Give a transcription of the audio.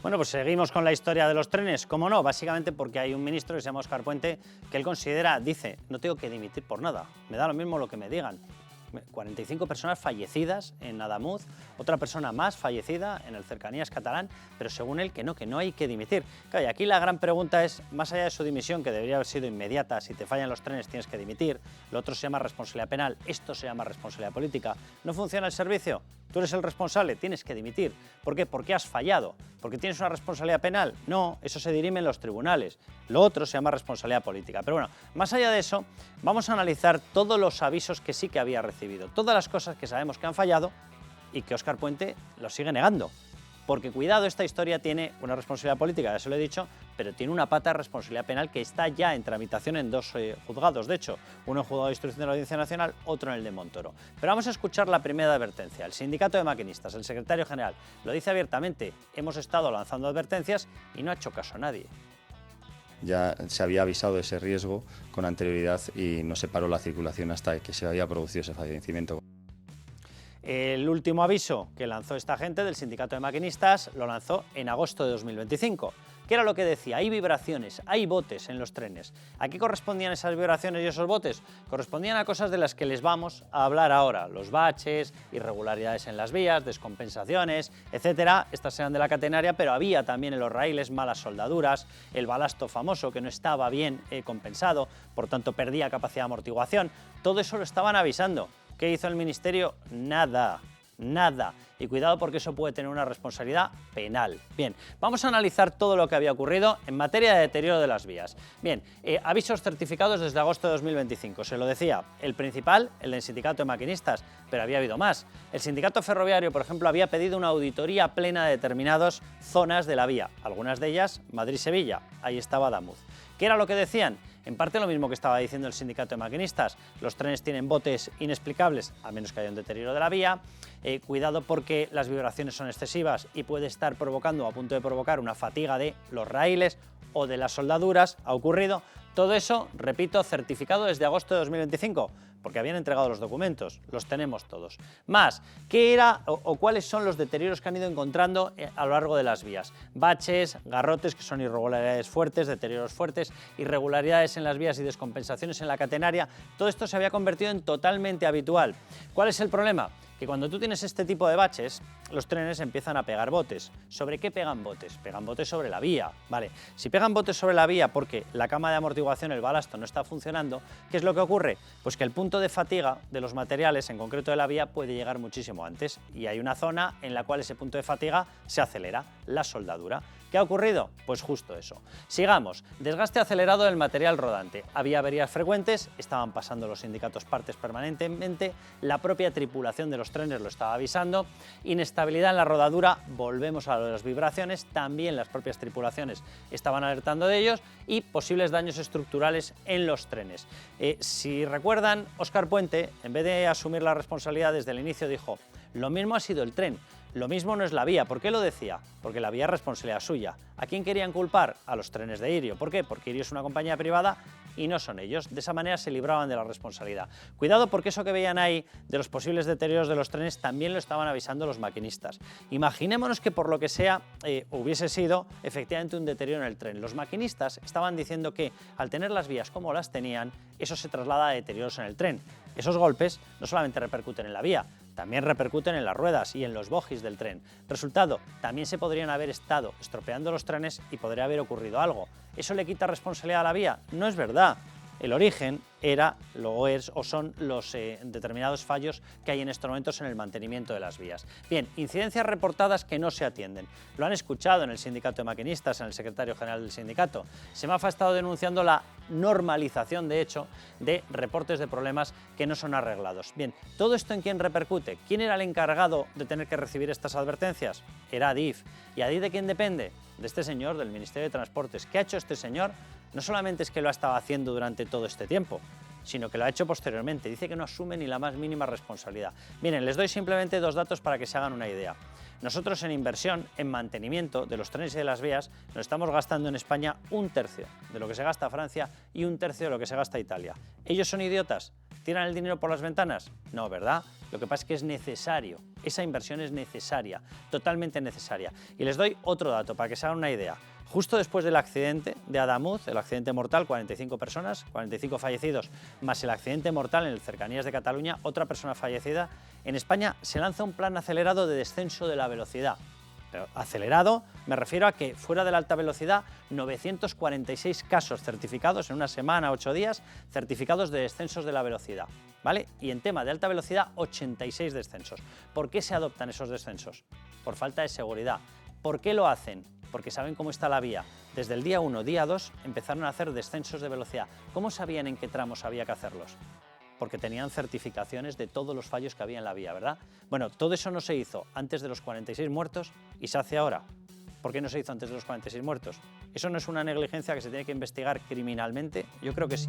Bueno, pues seguimos con la historia de los trenes. ¿Cómo no? Básicamente porque hay un ministro que se llama Óscar Puente que él dice, no tengo que dimitir por nada, me da lo mismo lo que me digan. 45 personas fallecidas en Adamuz, otra persona más fallecida en el Cercanías catalán, pero según él que no hay que dimitir. Claro, y aquí la gran pregunta es, más allá de su dimisión, que debería haber sido inmediata, si te fallan los trenes tienes que dimitir, lo otro se llama responsabilidad penal, esto se llama responsabilidad política, ¿no funciona el servicio? Tú eres el responsable, tienes que dimitir. ¿Por qué? Porque has fallado. ¿Porque tienes una responsabilidad penal? No, eso se dirime en los tribunales. Lo otro se llama responsabilidad política. Pero bueno, más allá de eso, vamos a analizar todos los avisos que sí que había recibido, todas las cosas que sabemos que han fallado y que Óscar Puente los sigue negando. Porque cuidado, esta historia tiene una responsabilidad política, ya se lo he dicho, pero tiene una pata de responsabilidad penal que está ya en tramitación en dos juzgados, de hecho, uno en juzgado de instrucción de la Audiencia Nacional, otro en el de Montoro. Pero vamos a escuchar la primera advertencia. El sindicato de maquinistas, el secretario general, lo dice abiertamente, hemos estado lanzando advertencias y no ha hecho caso a nadie. Ya se había avisado de ese riesgo con anterioridad y no se paró la circulación hasta que se había producido ese fallecimiento. El último aviso que lanzó esta gente del sindicato de maquinistas lo lanzó en agosto de 2025. ¿Qué era lo que decía? Hay vibraciones, hay botes en los trenes. ¿A qué correspondían esas vibraciones y esos botes? Correspondían a cosas de las que les vamos a hablar ahora. Los baches, irregularidades en las vías, descompensaciones, etcétera. Estas eran de la catenaria, pero había también en los raíles malas soldaduras, el balasto famoso que no estaba bien compensado, por tanto perdía capacidad de amortiguación. Todo eso lo estaban avisando. ¿Qué hizo el Ministerio? Nada. Y cuidado porque eso puede tener una responsabilidad penal. Bien, vamos a analizar todo lo que había ocurrido en materia de deterioro de las vías. Bien, avisos certificados desde agosto de 2025. Se lo decía, el principal, el del sindicato de maquinistas, pero había habido más. El sindicato ferroviario, por ejemplo, había pedido una auditoría plena de determinadas zonas de la vía. Algunas de ellas, Madrid-Sevilla. Ahí estaba Adamuz. ¿Qué era lo que decían? En parte lo mismo que estaba diciendo el sindicato de maquinistas. Los trenes tienen botes inexplicables, a menos que haya un deterioro de la vía. Cuidado porque las vibraciones son excesivas y puede estar provocando o a punto de provocar una fatiga de los raíles o de las soldaduras. Ha ocurrido. Todo eso, repito, certificado desde agosto de 2025, porque habían entregado los documentos, los tenemos todos. Más, ¿qué era o cuáles son los deterioros que han ido encontrando a lo largo de las vías? Baches, garrotes, que son irregularidades fuertes, deterioros fuertes, irregularidades en las vías y descompensaciones en la catenaria. Todo esto se había convertido en totalmente habitual. ¿Cuál es el problema? Que cuando tú tienes este tipo de baches, los trenes empiezan a pegar botes. ¿Sobre qué pegan botes? Pegan botes sobre la vía, ¿vale? Si pegan botes sobre la vía porque la cama de amortiguación, el balasto, no está funcionando, ¿qué es lo que ocurre? Pues que el punto de fatiga de los materiales, en concreto de la vía, puede llegar muchísimo antes y hay una zona en la cual ese punto de fatiga se acelera, la soldadura. ¿Qué ha ocurrido? Pues justo eso. Sigamos. Desgaste acelerado del material rodante. Había averías frecuentes, estaban pasando los sindicatos partes permanentemente, la propia tripulación de los trenes lo estaba avisando, inestabilidad en la rodadura, volvemos a lo de las vibraciones, también las propias tripulaciones estaban alertando de ellos y posibles daños estructurales en los trenes. Si recuerdan, Óscar Puente, en vez de asumir la responsabilidad desde el inicio, dijo, lo mismo ha sido el tren. Lo mismo no es la vía. ¿Por qué lo decía? Porque la vía es responsabilidad suya. ¿A quién querían culpar? A los trenes de Irio. ¿Por qué? Porque Irio es una compañía privada y no son ellos. De esa manera se libraban de la responsabilidad. Cuidado porque eso que veían ahí de los posibles deterioros de los trenes también lo estaban avisando los maquinistas. Imaginémonos que por lo que sea hubiese sido efectivamente un deterioro en el tren. Los maquinistas estaban diciendo que al tener las vías como las tenían, eso se traslada a deterioros en el tren. Esos golpes no solamente repercuten en la vía, también repercuten en las ruedas y en los bogies del tren. Resultado, también se podrían haber estado estropeando los trenes y podría haber ocurrido algo. ¿Eso le quita responsabilidad a la vía? No es verdad. El origen era, lo es o son los determinados fallos que hay en estos momentos en el mantenimiento de las vías. Bien, incidencias reportadas que no se atienden. Lo han escuchado en el sindicato de maquinistas, en el secretario general del sindicato. SEMAF ha estado denunciando la normalización, de hecho, de reportes de problemas que no son arreglados. Bien, ¿todo esto en quién repercute? ¿Quién era el encargado de tener que recibir estas advertencias? Era Adif. ¿Y Adif de quién depende? De este señor, del Ministerio de Transportes. ¿Qué ha hecho este señor? No solamente es que lo ha estado haciendo durante todo este tiempo, sino que lo ha hecho posteriormente. Dice que no asume ni la más mínima responsabilidad. Miren, les doy simplemente dos datos para que se hagan una idea. Nosotros en inversión, en mantenimiento de los trenes y de las vías, nos estamos gastando en España 1/3 de lo que se gasta Francia y 1/3 de lo que se gasta Italia. ¿Ellos son idiotas? ¿Tiran el dinero por las ventanas? No, ¿verdad? Lo que pasa es que es necesario, esa inversión es necesaria, totalmente necesaria. Y les doy otro dato para que se hagan una idea. Justo después del accidente de Adamuz, el accidente mortal, 45 personas, 45 fallecidos, más el accidente mortal en las cercanías de Cataluña, otra persona fallecida, en España se lanza un plan acelerado de descenso de la velocidad. Pero acelerado me refiero a que fuera de la alta velocidad, 946 casos certificados en una semana, 8 días, certificados de descensos de la velocidad, ¿vale? Y en tema de alta velocidad, 86 descensos. ¿Por qué se adoptan esos descensos? Por falta de seguridad. ¿Por qué lo hacen? Porque saben cómo está la vía. Desde el día 1, día 2, empezaron a hacer descensos de velocidad. ¿Cómo sabían en qué tramos había que hacerlos? Porque tenían certificaciones de todos los fallos que había en la vía, ¿verdad? Bueno, todo eso no se hizo antes de los 46 muertos y se hace ahora. ¿Por qué no se hizo antes de los 46 muertos? ¿Eso no es una negligencia que se tiene que investigar criminalmente? Yo creo que sí.